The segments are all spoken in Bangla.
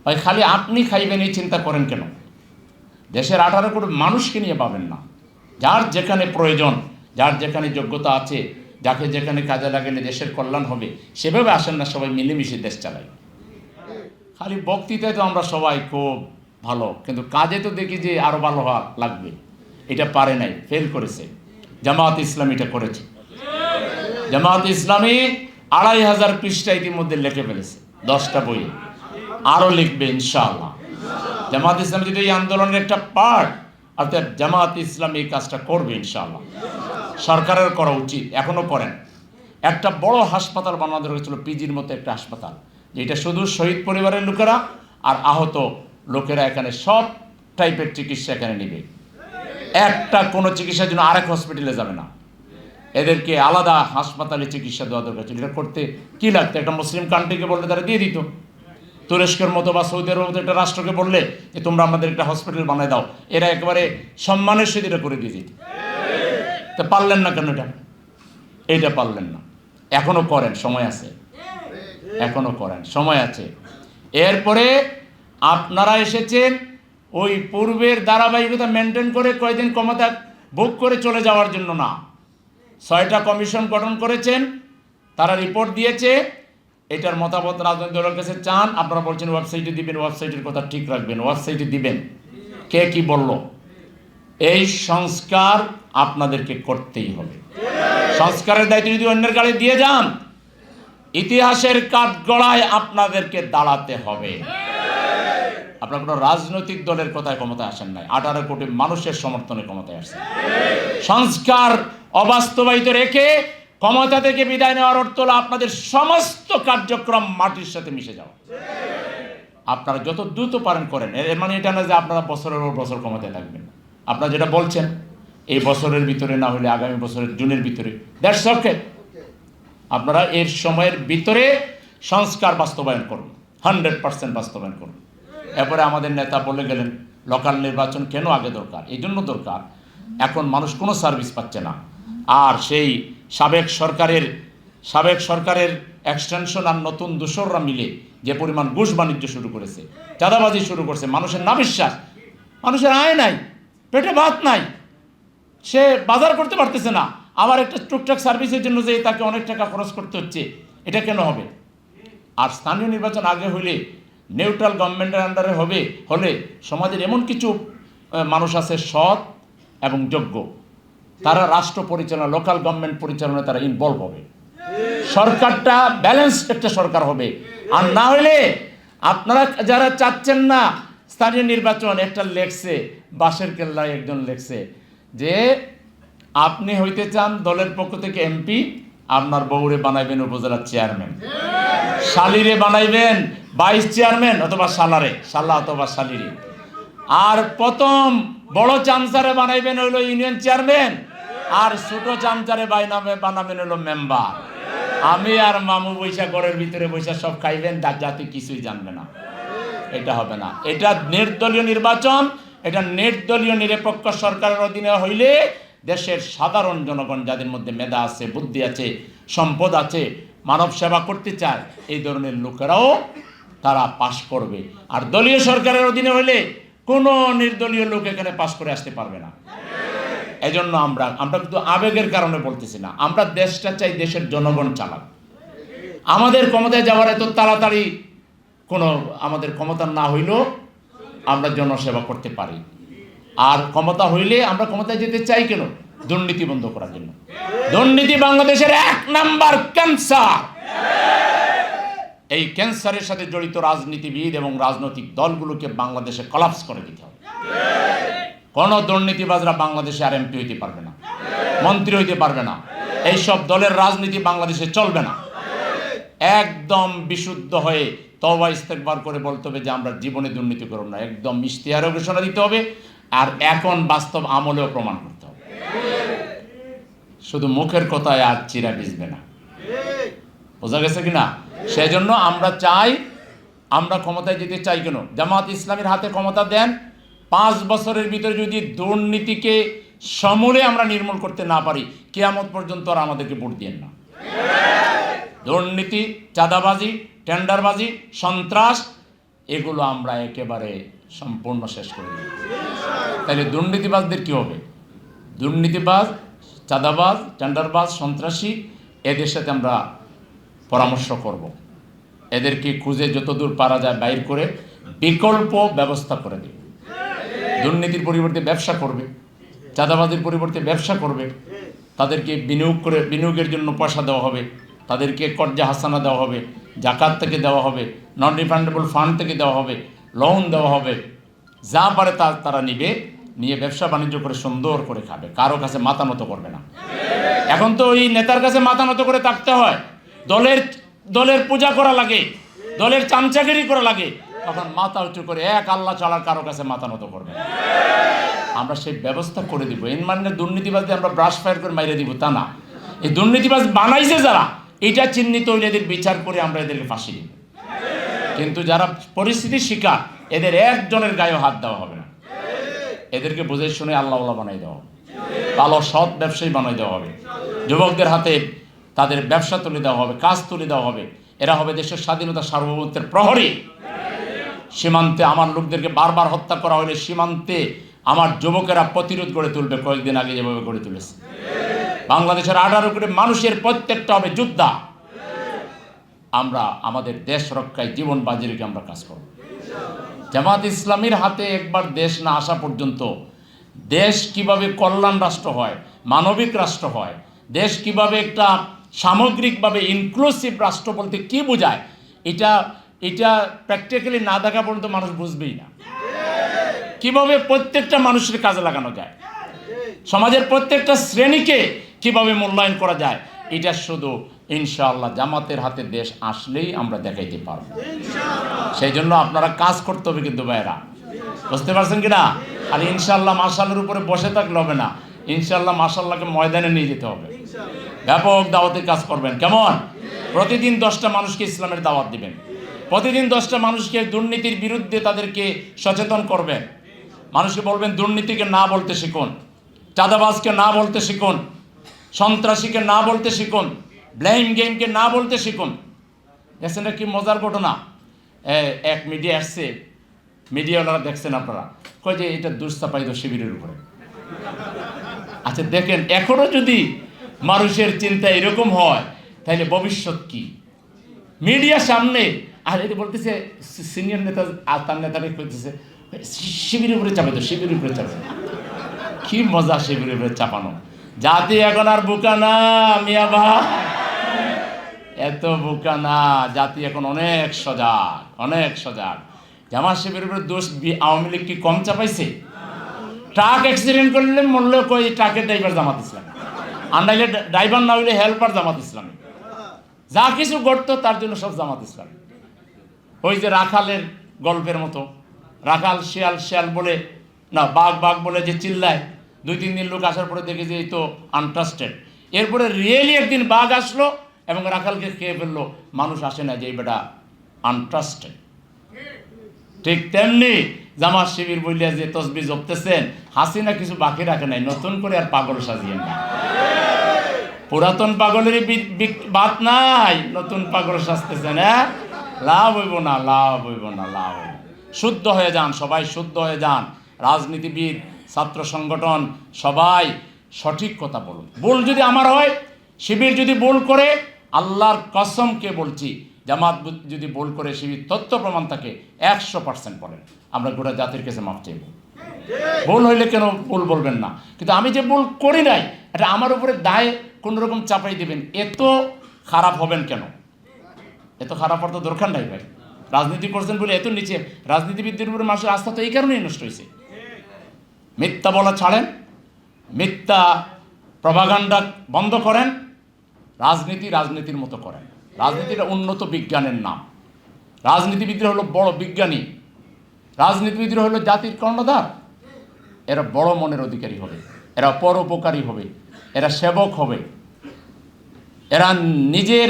ভাই খালি আপনি খাইবেন এই চিন্তা করেন কেন? দেশের 18 কোটি মানুষকে নিয়ে পাবেন না। যার যেখানে প্রয়োজন, যার যেখানে যোগ্যতা আছে, যাকে যেখানে কাজে লাগালে দেশের কল্যাণ হবে, সেভাবে আসেন না সবাই মিলেমিশে দেশ চালাই। খালি বক্তৃতায় তো আমরা সবাই খুব ভালো, কিন্তু কাজে তো দেখি যে আরও ভালো হওয়া লাগবে। এটা পারে নাই, ফেল করেছে। জামাত ইসলামী এটা করেছে। জামাত ইসলামী 2500 পৃষ্ঠা ইতিমধ্যে লিখে ফেলেছে, 10টা বই, আরও লিখবে ইনশাআল্লাহ। জামাত ইসলামী যদি এই আন্দোলনের একটা পার্ট, অর্থাৎ জামাত ইসলামী এই কাজটা করবে ইনশাআল্লাহ। সরকারের করা উচিত, এখনও করেন। একটা বড় হাসপাতাল বানানো হয়েছিল, পিজির মতো একটা হাসপাতাল, যেটা শুধু শহীদ পরিবারের লোকেরা আর আহত লোকেরা এখানে সব টাইপের চিকিৎসা এখানে নেবে। একটা কোনো চিকিৎসার জন্য আরেক হসপিটালে যাবে না, এদেরকে আলাদা হাসপাতালে চিকিৎসা দেওয়া দরকার ছিল। এটা করতে কী লাগতো? একটা মুসলিম কান্ট্রিকে বললে তারা দিয়ে দিত। তুরস্কের মতো বা সৌদি আরবের মতো একটা রাষ্ট্রকে বললে যে তোমরা আমাদের একটা হসপিটাল বানিয়ে দাও, এরা একেবারে সম্মানের সাথে এটা করে দিয়ে দিত। তা পারলেন না কেন? এটা পারলেন না। এখনো করেন, সময় আছে, এখনো করেন, সময় আছে। এরপরে আপনারা এসেছেন ওই পূর্বের ধারাবাহিকতা মেনটেন করে কয়েকদিন ক্ষমতা ভোগ করে চলে যাওয়ার জন্য না। 6টা কমিশন গঠন করেছেন, তারা রিপোর্ট দিয়েছে। এটার মতামত রাজনৈতিক দলের কাছে চান, আপনারা বলছেন ওয়েবসাইটে দিবেন, ওয়েবসাইটের কথা ঠিক রাখবেন, ওয়েবসাইটে দিবেন। কে কি বলল? এই সংস্কার আপনাদেরকে করতেই হবে। সংস্কারের দায়িত্ব যদি অন্যের গাড়ি দিয়ে যান, ইতিহাসের কাঠগড়ায় আপনাদেরকে দাঁড়াতে হবে। আপনার কোনো রাজনৈতিক দলের কথায় ক্ষমতায় আসেন নাই, 18 কোটি মানুষের সমর্থনে ক্ষমতায় আসছেন। সংস্কার অবাস্তবায়িত রেখে ক্ষমতা থেকে বিদায় নেওয়ার অর্থ হলো আপনাদের সমস্ত কার্যক্রম মাটির সাথে মিশে যাওয়া। আপনারা যত দ্রুত পারেন করেন, এর মানে এটা না যে আপনারা বছরের পর বছর ক্ষমতায় থাকবেন। আপনারা যেটা বলছেন এই বছরের ভিতরে না হলে আগামী বছরের জুনের ভিতরে, দ্যাটস ওকে। আপনারা এর সময়ের ভিতরে সংস্কার বাস্তবায়ন করুন, 100% বাস্তবায়ন করুন। এরপরে আমাদের নেতা বলে গেলেন লোকাল নির্বাচন কেন আগে দরকার? এই জন্য দরকার, এখন মানুষ কোনো সার্ভিস পাচ্ছে না। আর সেই সাবেক সরকারের এক্সটেনশন আর নতুন দোসররা মিলে যে পরিমাণ ঘুষ বাণিজ্য শুরু করেছে, চাঁদাবাজি শুরু করছে, মানুষের না বিশ্বাস, মানুষের আয় নাই, পেটে ভাত নাই, সে বাজার করতে পারতেছে না, আবার একটা টুকটাক সার্ভিসের জন্য যে তাকে অনেক টাকা খরচ করতে হচ্ছে, এটা কেন হবে? আর স্থানীয় নির্বাচন আগে হইলে নিউট্রাল গভর্নমেন্টের আন্ডারে হলে সমাজের এমন কিছু মানুষ আছে সৎ এবং যোগ্য, তারা রাষ্ট্র পরিচালনা, লোকাল গভর্নমেন্ট পরিচালনায় তারা ইনভলভ হবে। সরকারটা ব্যালেন্সড একটা সরকার হবে। আর না হলে আপনারা যারা চাচ্ছেন না স্থানীয় নির্বাচন, একটা লেখছে বাঁশের কেল্লায় একজন লেখছে যে আপনি হইতে চান দলের পক্ষ থেকে এমপি, আপনার বউরে বানাইবেন উপজেলার চেয়ারম্যান, শালিরে বানাইবেন ভাইস চেয়ারম্যান অথবা শালা অথবা শালিরে, আর প্রথম বড় চামচারে বানাইবেন হইল ইউনিয়ন চেয়ারম্যান, আর ছোট চামচারে বানাবেন হইল মেম্বার। আমি আর মামু বৈশা ঘরের ভিতরে বৈশা সব খাইবেন, জাতি কিছুই জানবে না। এটা হবে না। এটা নির্দলীয় নির্বাচন, এটা নির্দলীয় নিরপেক্ষ সরকারের অধীনে হইলে দেশের সাধারণ জনগণ, যাদের মধ্যে মেধা আছে, বুদ্ধি আছে, সম্পদ আছে, মানব সেবা করতে চায়, এই ধরনের লোকেরাও তারা পাশ করবে। আর দলীয় সরকারের অধীনে হইলে কোনো নির্দলীয় লোক এখানে পাশ করে আসতে পারবে না। এজন্য আমরা কিন্তু আবেগের কারণে বলতেছি না, আমরা দেশটা চাই দেশের জনগণ চালাক। আমাদের ক্ষমতায় যাওয়ার এত তাড়াতাড়ি কোনো আমাদের ক্ষমতা না হইলেও আমরা জনসেবা করতে পারি। আর ক্ষমতা হইলে আমরা ক্ষমতায় যেতে চাই কেন? দুর্নীতি বন্ধ করার জন্য। দুর্নীতি বাংলাদেশের 1 নাম্বার ক্যান্সার। এই ক্যান্সারের সাথে জড়িত রাজনীতিবিদ এবং রাজনৈতিক দলগুলোকে বাংলাদেশে কলাপস করে দিতে হবে। কোনো দুর্নীতিবাজরা বাংলাদেশে আর এমপি হইতে পারবে না, মন্ত্রী হইতে পারবে না। এইসব দলের রাজনীতি বাংলাদেশে চলবে না। একদম বিশুদ্ধ হয়ে তওবা ইস্তেগফার করে বলতে হবে যে আমরা জীবনে দুর্নীতি করব না। একদম ইশতেহারে ঘোষণা দিতে হবে, আর এখন বাস্তব আমলেও প্রমাণ করতে হবে। শুধু মুখের কথায় আর চিরা ভিজবে না। বোঝা গেছে কিনা? সেজন্য আমরা চাই, আমরা ক্ষমতায় যেতে চাই কেন? জামাত ইসলামের হাতে ক্ষমতা দেন, 5 বছরের ভিতরে যদি দুর্নীতিকে সমূলে আমরা নির্মূল করতে না পারি, কিয়ামত পর্যন্ত আর আমাদেরকে ভোট দিয়েন না। দুর্নীতি, চাঁদাবাজি, টেন্ডারবাজি, সন্ত্রাস, এগুলো আমরা একেবারে সম্পূর্ণ শেষ করে দেব। তাহলে দুর্নীতিবাজদের কী হবে? দুর্নীতিবাজ, চাঁদাবাজ, টেন্ডারবাজ, সন্ত্রাসী এদের সাথে আমরা পরামর্শ করব, এদেরকে খুঁজে যতদূর পারা যায় বাইর করে বিকল্প ব্যবস্থা করে দেব। দুর্নীতির পরিবর্তে ব্যবসা করবে, চাঁদাবাজির পরিবর্তে ব্যবসা করবে, তাদেরকে বিনিয়োগের জন্য পয়সা দেওয়া হবে, তাদেরকে কর্জা হাসানা দেওয়া হবে, জাকাত থেকে দেওয়া হবে, নন রিফান্ডেবল ফান্ড থেকে দেওয়া হবে, লোন দেওয়া হবে, যা পারে তারা নিয়ে ব্যবসা বাণিজ্য করে সুন্দর করে খাবে, কারো কাছে মাথা নত করবে না। এখন তো ওই নেতার কাছে মাথা নত করে থাকতে হয়, দলের পূজা করা লাগে, দলের চামচাগিরি করা লাগে, তখন মাথা উঁচু করে এক আল্লাহ ছাড়ার কারো কাছে মাথা নত করবে না। আমরা সেই ব্যবস্থা করে দিব। এর মানে দুর্নীতিবাজদের আমরা ব্রাশ ফায়ার করে মাইরে দিব তা না। এই দুর্নীতিবাজ বানাইছে যারা, এটা চিহ্নিত হইলে এদের বিচার করে আমরা এদেরকে ফাঁসি দিব। কিন্তু যারা পরিস্থিতির শিকার, এদের একজনের গায়ে হাত দেওয়া হবে না। এদেরকে বুঝে শুনে আল্লাহ বানাই দেওয়া হবে, ভালো সৎ ব্যবসায়ী বানাই দেওয়া হবে, যুবকদের হাতে তাদের ব্যবসা তুলে দেওয়া হবে, কাজ তুলে দেওয়া হবে। এরা হবে দেশের স্বাধীনতা সার্বভৌমত্বের প্রহরী। সীমান্তে আমার লোকদেরকে বারবার হত্যা করা হলে সীমান্তে আমার যুবকেরা প্রতিরোধ গড়ে তুলবে, কয়েকদিন আগে যেভাবে গড়ে তুলেছে। বাংলাদেশের 18 কোটি মানুষের প্রত্যেকটা হবে যোদ্ধা। আমরা আমাদের দেশ রক্ষায় জীবন বাজি রেখে আমরা কাজ করব। জামাত ইসলামীর হাতে একবার দেশ না আসা পর্যন্ত দেশ কিভাবে কল্যাণ রাষ্ট্র হয়, মানবিক রাষ্ট্র হয়, দেশ কিভাবে একটা সামগ্রিকভাবে ইনক্লুসিভ রাষ্ট্র বলতে কি বোঝায়, এটা প্র্যাকটিক্যালি না দেখা পর্যন্ত মানুষ বুঝবেই না। কিভাবে প্রত্যেকটা মানুষের কাজে লাগানো যায়, সমাজের প্রত্যেকটা শ্রেণীকে কিভাবে মূল্যায়ন করা যায়, এটা শুধু ইনশাআল্লাহ জামাতের হাতে দেশ আসলেই আমরা দেখাইতে পারব। সেই জন্য আপনারা কাজ করতে হবে কিন্তু ভাইরা, বুঝতে পারছেন কিনা? আর ইনশাআল্লাহ মাশাআল্লাহর উপরে বসে থাকলে হবে না, ইনশাআল্লাহ মাশাআল্লাহকে ময়দানে নিয়ে যেতে হবে। ব্যাপক দাওয়াতের কাজ করবেন। কেমন? প্রতিদিন 10টা মানুষকে ইসলামের দাওয়াত দিবেন, প্রতিদিন 10টা মানুষকে দুর্নীতির বিরুদ্ধে তাদেরকে সচেতন করবেন। মানুষকে বলবেন দুর্নীতিকে না বলতে শিখুন, চাঁদাবাজকে না বলতে শিখুন, সন্ত্রাসীকে না বলতে শিখুন, ব্লেম গেমকে না বলতে শিখুন। দেখছেন কি মজার ঘটনা, এক মিডিয়া আসছে, মিডিয়াওয়ালারা দেখছেন আপনারা, কয় যে এটা দুঃস্থাপায়িত শিবিরের উপরে। আচ্ছা দেখেন, এখনো যদি মানুষের চিন্তা এরকম হয় তাহলে ভবিষ্যৎ কি? মিডিয়ার সামনে আর এটা বলতেছে সিনিয়র নেতা আর তার নেতাকে কইতেছে শিবিরের উপরে চাপাইতো, শিবিরের উপরে চাপাই। কি মজা শিবিরের উপরে চাপানো। জাতি এখন আর বোকা না মিয়া ভাই, এত বোকা না। জাতি এখন অনেক সজাগ, অনেক সজাগ। জামাত শিবিরের উপরে দোষ আওয়ামী লীগ কি কম চাপাইছে? ট্রাক অ্যাক্সিডেন্ট করলে মরলে কই ট্রাকের ড্রাইভার জামাত ইসলাম, আর নাইলে ড্রাইভার না হইলে হেল্পার জামাত ইসলামী। যা কিছু ঘটতো তার জন্য সব জামাত ইসলামী। ওই যে রাখালের গল্পের মতো, রাখাল শিয়াল শিয়াল বলে না, বাঘ বাঘ বলে যে চিল্লায়, 2-3 দিন লোক আসার পরে দেখে যে এই তো আনট্রাস্টেড। এরপরে রিয়েলি একদিন বাঘ আসলো এবং রাখালকে খেয়ে ফেললো, মানুষ আসে না যে এই বেটা আনট্রাস্টেড। ঠিক তেমনি জামাত শিবির বললে যে তসবি জপতেছেন, হাসিনা কিছু বাকি রাখে নাই, নতুন করে আর পাগল সাজিয়ে না। পুরাতন পাগলেরই বাত নাই, নতুন পাগল সাজতেছেন। হ্যাঁ, লাভ হইব না, লাভ হইব না, লাভ হইব। শুদ্ধ হয়ে যান, সবাই শুদ্ধ হয়ে যান। রাজনীতিবিদ, ছাত্র সংগঠন সবাই সঠিক কথা বলুন। ভুল যদি আমার হয়, শিবির যদি ভুল করে, আল্লাহর কসমকে বলছি, জামাত যদি ভুল করে, শিবির তথ্য প্রমাণ থাকে 100% বলেন, আমরা গোটা জাতির কাছে মাফ চাইব। ভুল হইলে কেন ভুল বলবেন না, কিন্তু আমি যে ভুল করি নাই এটা আমার উপরে দায় কোনোরকম চাপাই দেবেন, এত খারাপ হবেন কেন? এত খারাপ হওয়ার তো দরকার নাই ভাই। রাজনীতি করছেন বলে এত নিচে, রাজনীতিবিদদের উপরে মানুষের আস্থা তো এই কারণেই নষ্ট হয়েছে। মিথ্যা বলা ছাড়েন, মিথ্যা প্রপাগান্ডা বন্ধ করেন, রাজনীতির মতো করেন। রাজনীতিটা উন্নত বিজ্ঞানের নাম। রাজনীতিবিদরা হলো বড় বিজ্ঞানী, রাজনীতিবিদরা হলো জাতির কর্ণধার। এরা বড় মনের অধিকারী হবে, এরা পরোপকারী হবে, এরা সেবক হবে, এরা নিজের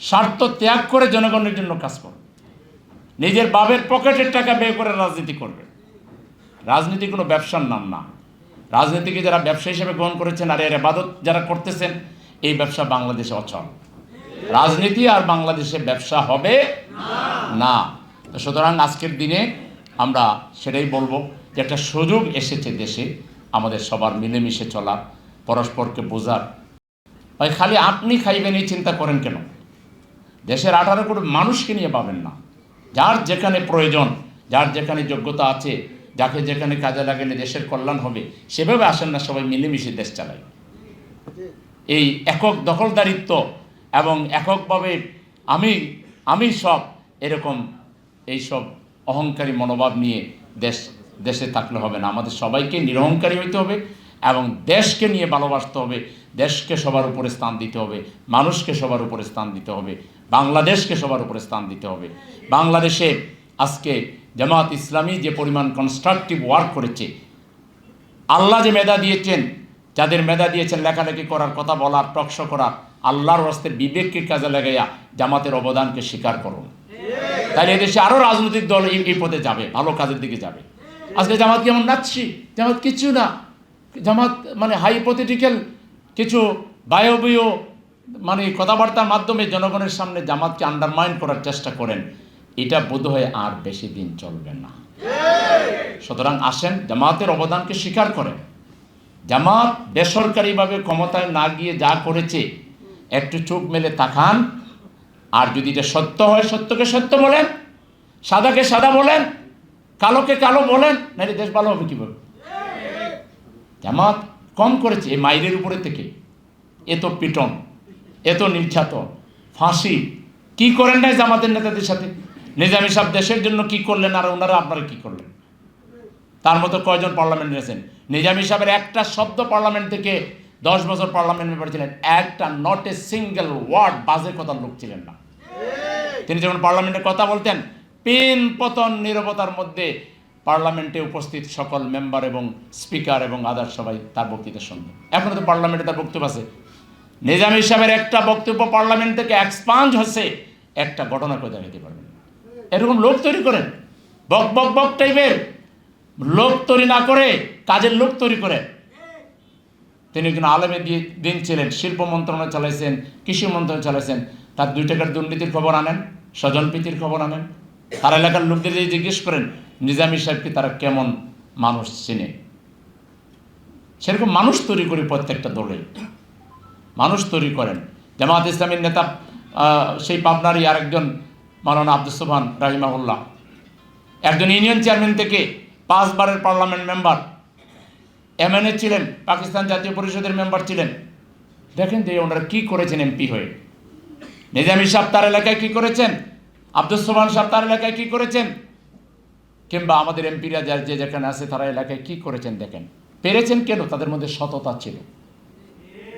স্বার্থ ত্যাগ করে জনগণের জন্য কাজ করবে, নিজের বাপের পকেটের টাকা ব্যয় করে রাজনীতি করবে। রাজনীতি কোনো ব্যবসার নাম না। রাজনীতিকে যারা ব্যবসা হিসেবে গ্রহণ করেছেন আর এর ইবাদত যারা করতেছেন, এই ব্যবসা বাংলাদেশে অচল। রাজনীতি আর বাংলাদেশে ব্যবসা হবে না। তো সুতরাং আজকের দিনে আমরা সেটাই বলবো যে একটা সুযোগ এসেছে দেশে আমাদের সবার মিলেমিশে চলার, পরস্পরকে বোঝার। ভাই খালি আপনি খাইবেন এই চিন্তা করেন কেন? দেশের 18 কোটি মানুষকে নিয়ে পাবেন না। যার যেখানে প্রয়োজন, যার যেখানে যোগ্যতা আছে, যাকে যেখানে কাজে লাগালে দেশের কল্যাণ হবে, সেভাবে আসেন না, সবাই মিলেমিশে দেশ চালায়। এই একক দখলদারিত্ব এবং এককভাবে আমি সব এরকম এইসব অহংকারী মনোভাব নিয়ে দেশে থাকলে হবে না। আমাদের সবাইকে নিরহংকারী হইতে হবে এবং দেশকে নিয়ে ভালোবাসতে হবে, দেশকে সবার উপরে স্থান দিতে হবে, মানুষকে সবার উপরে স্থান দিতে হবে, বাংলাদেশকে সবার উপরে স্থান দিতে হবে। বাংলাদেশে আজকে জামাত ইসলামী যে পরিমাণ কনস্ট্রাকটিভ ওয়ার্ক করেছে, আল্লাহ যে মেধা দিয়েছেন, যাদের মেধা দিয়েছেন লেখালেখি করার, কথা বলার, টকশো করার, আল্লাহর হস্তে বিবেককে কাজে লাগাইয়া জামাতের অবদানকে স্বীকার করুন। তাহলে এদেশে আরও রাজনৈতিক দল এই পথে যাবে, ভালো কাজের দিকে যাবে। আজকে জামাত কেমন নাচছি, জামাত কিছু না, জামাত মানে হাইপোথেটিক্যাল কিছু বায়বীয় মানে কথাবার্তার মাধ্যমে জনগণের সামনে জামাতকে আন্ডারমাইন করার চেষ্টা করেন, এটা বোধহয় আর বেশি দিন চলবে না। সুতরাং আসেন, জামাতের অবদানকে স্বীকার করেন। জামাত বেসরকারিভাবে ক্ষমতায় না গিয়ে যা করেছে একটু চোখ মেলে তাকান, আর যদি এটা সত্য হয় সত্যকে সত্য বলেন, সাদাকে সাদা বলেন, কালোকে কালো বলেন, নাহলে দেশ ভালো হবে কীভাবে? জামাত কম করেছে এই মাইরের উপরে থেকে, এত পিটন, এত নির্যাতন, ফাঁসি, কি করেন নাই জামাতের নেতাদের সাথে? নিজামী সাহেব দেশের জন্য কি করলেন, আর ওনারা আপনারা কি করলেন? তার মতো কয়জন পার্লামেন্টে আছেন? নিজামী সাহেবের একটা শব্দ পার্লামেন্ট থেকে 10 বছর পার্লামেন্ট মেম্বার ছিলেন, একটা নট এ সিঙ্গেল ওয়ার্ড বাজে কথার লোক ছিলেন না। তিনি যখন পার্লামেন্টে কথা বলতেন, পিন পতন নীরবতার মধ্যে পার্লামেন্টে উপস্থিত সকল মেম্বার এবং স্পিকার এবং আদার সবাই তার বক্তৃতা শুনতেন। এখনো তো পার্লামেন্টে তার বক্তব্য আছে। নিজামী সাহেবের একটা বক্তব্য পার্লামেন্ট থেকে এক্সপান্ড হচ্ছে, একটা ঘটনা করে দেখাতে পারবেন। এরকম লোক তৈরি করেন, বক বক বক টাইপের লোক তৈরি না করে কাজের লোক তৈরি করে। তিনি একজন আলেমে দিন ছিলেন, শিল্প মন্ত্রণালয় চালাইছেন, কৃষি মন্ত্রণালয় চালাইছেন। তার 2 টাকার দুর্নীতির খবর আনেন, স্বজনপ্রীতির খবর আনেন। তার এলাকার লোকদের যদি জিজ্ঞেস করেন নিজামী সাহেবকে তারা কেমন মানুষ চিনে, সেরকম মানুষ তৈরি করি। প্রত্যেকটা দলে মানুষ তৈরি করেন। জামাত ইসলামীর নেতা সেই পাবনারই আরেকজন মাওলানা আব্দুস সোবহান রাহিমাহুল্লাহ, একজন ইউনিয়ন চেয়ারম্যান থেকে 5 বারের পার্লামেন্ট মেম্বার, এমএনএ ছিলেন, পাকিস্তান জাতীয় পরিষদের মেম্বার ছিলেন। দেখেন যে ওনারা কী করেছেন এমপি হয়ে। নিজামী সাহেব তার এলাকায় কী করেছেন, আব্দুস সোবহান সাহেব তার এলাকায় কী করেছেন, কিংবা আমাদের এমপিরা যার যে যেখানে আছে তারা এলাকায় কী করেছেন দেখেন। পেরেছেন কেন? তাদের মধ্যে সততা ছিল,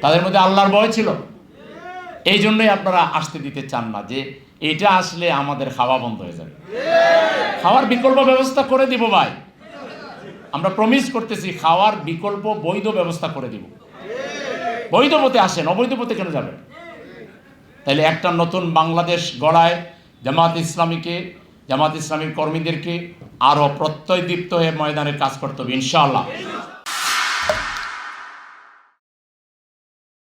তাদের মধ্যে আল্লাহর ভয় ছিল। এই জন্যই আপনারা আসতে দিতে চান না যে এটা আসলে আমাদের খাওয়া বন্ধ হয়ে যাবে। খাওয়ার বিকল্প ব্যবস্থা করে দিব ভাই, আমরা প্রমিস করতেছি, খাওয়ার বিকল্প বৈধ ব্যবস্থা করে দিব। বৈধ পথে আসেন, অবৈধ পথে কেন যাবেন? তাইলে একটা নতুন বাংলাদেশ গড়ায় জামাত ইসলামীর কর্মীদেরকে আরও প্রত্যয়দীপ্ত হয়ে ময়দানে কাজ করতে হবে ইনশাআল্লাহ।